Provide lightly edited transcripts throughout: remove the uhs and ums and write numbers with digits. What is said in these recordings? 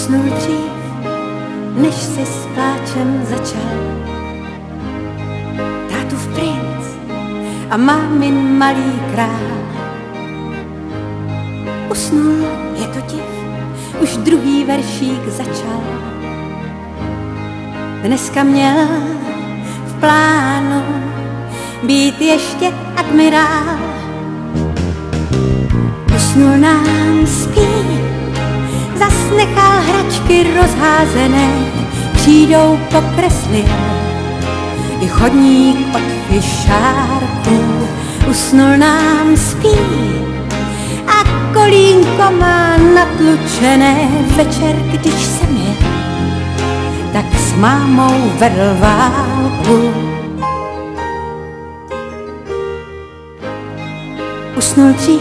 Usnul dřív, než si s pláčem začal. Tátův princ a mámin malý král. Usnul, je to div, už druhý veršík začal. Dneska měl v plánu být ještě admirál. Usnul nám spí, zas nechal hračky rozházené, křídou pokreslil i chodník od fišárků. Usnul nám spí a kolínko má natlučené. Večer, když jsem jel, tak s mámou vedl válku. Usnul dřív,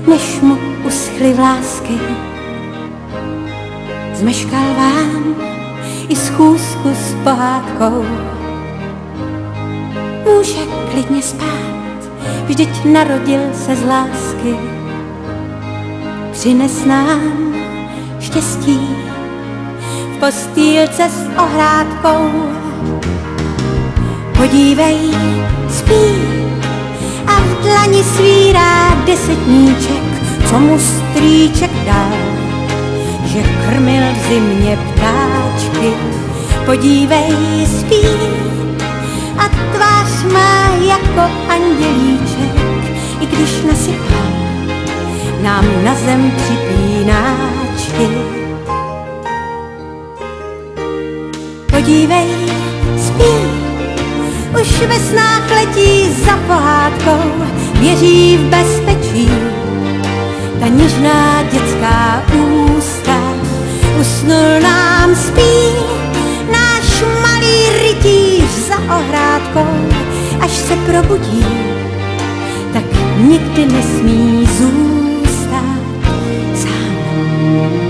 než mu uschly vlásky. Zmeškal vám i schůzku s pohádkou. Může klidně spát, vždyť narodil se z lásky. Přines nám štěstí v postýlce s ohrádkou. Podívej, spí a v dlani svírá desetníček, co mu strýček dal, že krmil v zimě ptáčky. Podívej, spí a tvář má jako andělíček, i když nasypal nám na zem připínáčky. Podívej, spí, už ve snách letí za pohádkou, věří v bezpečí, ta něžná dětská ústa. Usnul nám spí náš malý rytíř za ohrádkou. Až se probudí, tak nikdy nesmí zůstat sám.